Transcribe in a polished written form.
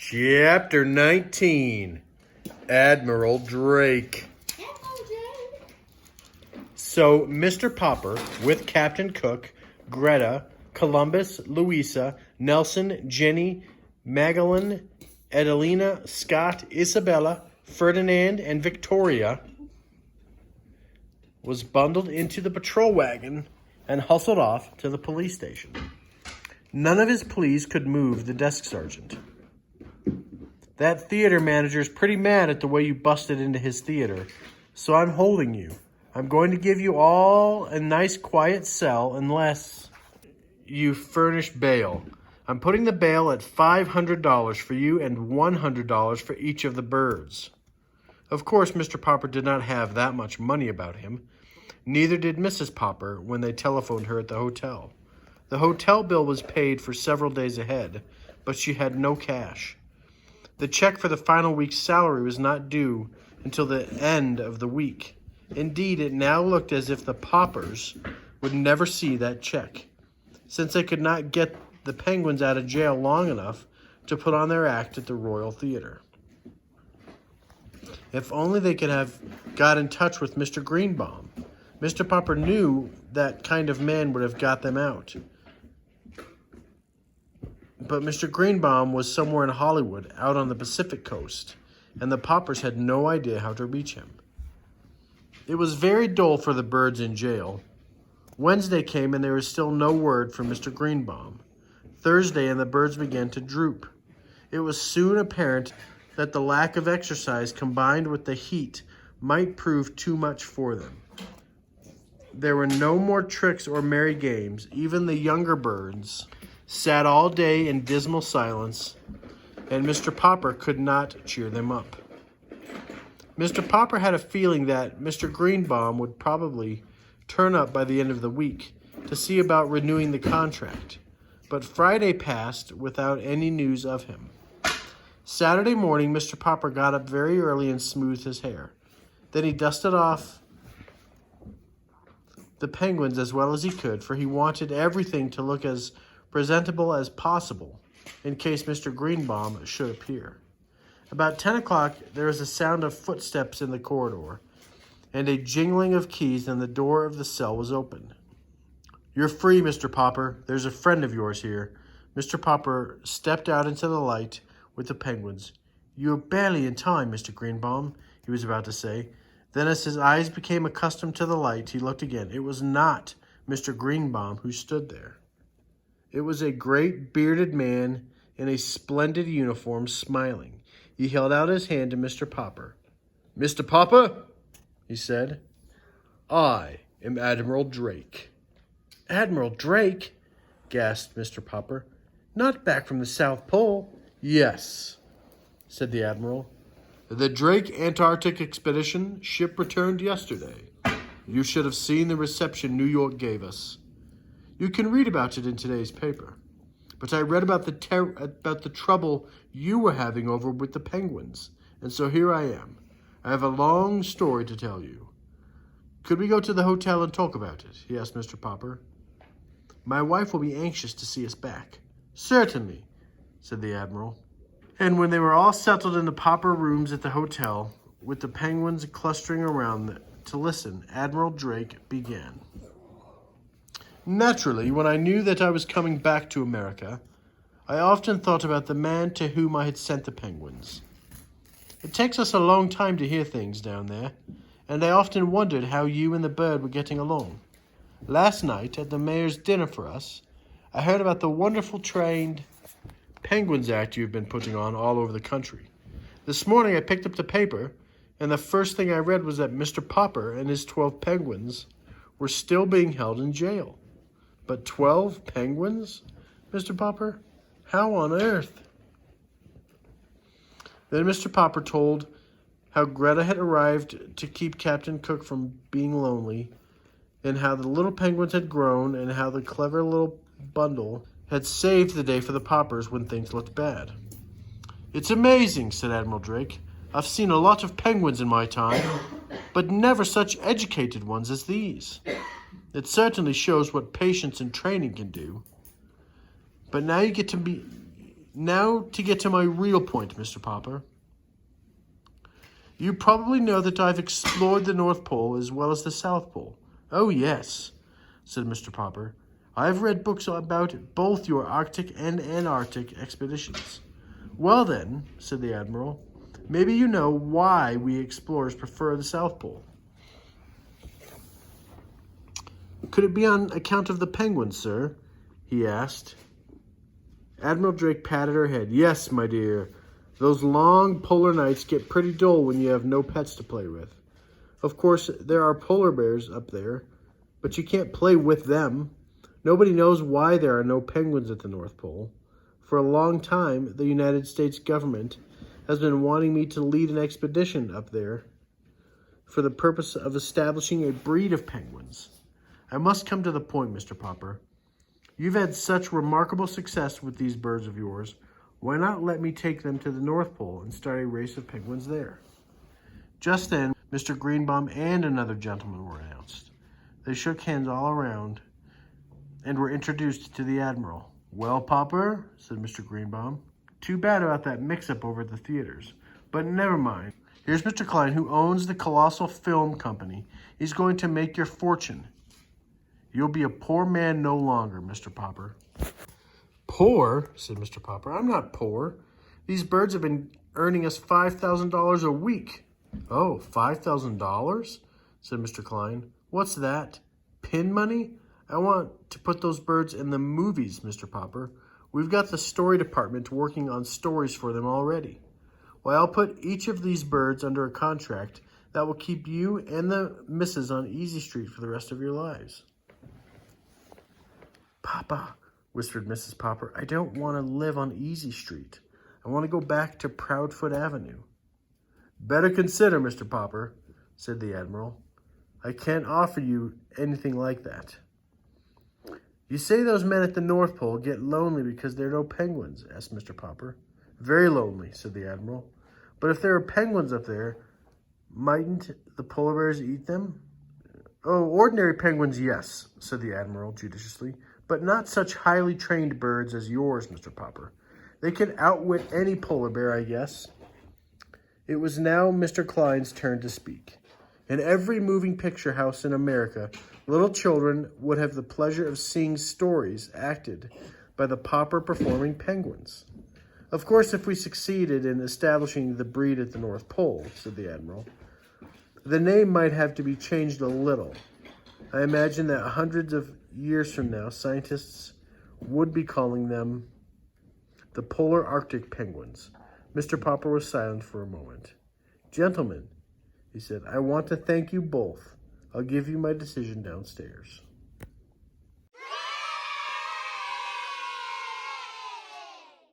Chapter 19, Admiral Drake. So, Mr. Popper, with Captain Cook, Greta, Columbus, Louisa, Nelson, Jenny, Magellan, Adelina, Scott, Isabella, Ferdinand, and Victoria, was bundled into the patrol wagon and hustled off to the police station. None of his pleas could move the desk sergeant. That theater manager's pretty mad at the way you busted into his theater, so I'm holding you. I'm going to give you all a nice quiet cell unless you furnish bail. I'm putting the bail at $500 for you and $100 for each of the birds. Of course, Mr. Popper did not have that much money about him. Neither did Mrs. Popper when they telephoned her at the hotel. The hotel bill was paid for several days ahead, but she had no cash. The check for the final week's salary was not due until the end of the week. Indeed, it now looked as if the Poppers would never see that check, since they could not get the Penguins out of jail long enough to put on their act at the Royal Theater. If only they could have got in touch with Mr. Greenbaum. Mr. Popper knew that kind of man would have got them out. But Mr. Greenbaum was somewhere in Hollywood, out on the Pacific coast, and the Poppers had no idea how to reach him. It was very dull for the birds in jail. Wednesday came and there was still no word from Mr. Greenbaum. Thursday and the birds began to droop. It was soon apparent that the lack of exercise combined with the heat might prove too much for them. There were no more tricks or merry games. Even the younger birds sat all day in dismal silence, and Mr. Popper could not cheer them up. Mr. Popper had a feeling that Mr. Greenbaum would probably turn up by the end of the week to see about renewing the contract, but Friday passed without any news of him. Saturday morning, Mr. Popper got up very early and smoothed his hair. Then he dusted off the Penguins as well as he could, for he wanted everything to look as presentable as possible in case Mr. Greenbaum should appear. About 10 o'clock, there was a sound of footsteps in the corridor and a jingling of keys, and the door of the cell was opened. "You're free, Mr. Popper. There's a friend of yours here." Mr. Popper stepped out into the light with the Penguins. "You're barely in time, Mr. Greenbaum," he was about to say. Then as his eyes became accustomed to the light, he looked again. It was not Mr. Greenbaum who stood there. It was a great bearded man in a splendid uniform, smiling. He held out his hand to Mr. Popper. "Mr. Popper," he said, "I am Admiral Drake." "Admiral Drake?" gasped Mr. Popper. "Not back from the South Pole?" "Yes," said the Admiral. "The Drake Antarctic Expedition ship returned yesterday. You should have seen the reception New York gave us. You can read about it in today's paper. But I read about the trouble you were having over with the Penguins, and so here I am. I have a long story to tell you." "Could we go to the hotel and talk about it?" he asked Mr. Popper. "My wife will be anxious to see us back." "Certainly," said the Admiral. And when they were all settled in the Popper rooms at the hotel, with the Penguins clustering around to listen, Admiral Drake began. "Naturally, when I knew that I was coming back to America, I often thought about the man to whom I had sent the Penguins. It takes us a long time to hear things down there, and I often wondered how you and the bird were getting along. Last night, at the mayor's dinner for us, I heard about the wonderful trained Penguins Act you've been putting on all over the country. This morning I picked up the paper, and the first thing I read was that Mr. Popper and his 12 penguins were still being held in jail. But 12 penguins, Mr. Popper? How on earth?" Then Mr. Popper told how Greta had arrived to keep Captain Cook from being lonely, and how the little penguins had grown, and how the clever little bundle had saved the day for the Poppers when things looked bad. "It's amazing," said Admiral Drake. "I've seen a lot of penguins in my time, but never such educated ones as these. It certainly shows what patience and training can do. But now you get to Now to get to my real point, Mr. Popper. You probably know that I've explored the North Pole as well as the South Pole. Oh, yes, said Mr. Popper. I've read books about both your Arctic and Antarctic expeditions. Well then, said the Admiral, maybe you know why we explorers prefer the South Pole. Could it be on account of the penguins, sir? He asked. Admiral Drake patted her head. Yes, my dear. Those long polar nights get pretty dull when you have no pets to play with. Of course, there are polar bears up there, but you can't play with them. Nobody knows why there are no penguins at the North Pole. For a long time, the United States government has been wanting me to lead an expedition up there for the purpose of establishing a breed of penguins. I must come to the point, Mr. Popper. You've had such remarkable success with these birds of yours. Why not let me take them to the North Pole and start a race of penguins there? Just then, Mr. Greenbaum and another gentleman were announced. They shook hands all around and were introduced to the Admiral. Well, Popper, said Mr. Greenbaum, too bad about that mix-up over at the theaters. But never mind. Here's Mr. Klein, who owns the colossal film company. He's going to make your fortune. You'll be a poor man no longer, Mr. Popper. Poor, said Mr. Popper. I'm not poor. These birds have been earning us $5,000 a week. Oh, $5,000? said Mr. Klein. What's that? Pin money? I want to put those birds in the movies, Mr. Popper. We've got the story department working on stories for them already. Why, I'll put each of these birds under a contract that will keep you and the missus on Easy Street for the rest of your lives. Papa, whispered Mrs. Popper, I don't want to live on Easy Street. I want to go back to Proudfoot Avenue. Better consider, Mr. Popper, said the Admiral. I can't offer you anything like that. You say those men at the North Pole get lonely because there are no penguins, asked Mr. Popper. Very lonely, said the Admiral. But if there are penguins up there, mightn't the polar bears eat them? Oh, ordinary penguins, yes, said the Admiral judiciously, but not such highly trained birds as yours, Mr. Popper. They can outwit any polar bear, I guess. It was now Mr. Klein's turn to speak. In every moving picture house in America, little children would have the pleasure of seeing stories acted by the Popper performing penguins. Of course, if we succeeded in establishing the breed at the North Pole, said the Admiral, the name might have to be changed a little. I imagine that hundreds of years from now, scientists would be calling them the polar Arctic penguins. Mr. Popper was silent for a moment. Gentlemen, he said, I want to thank you both. I'll give you my decision downstairs.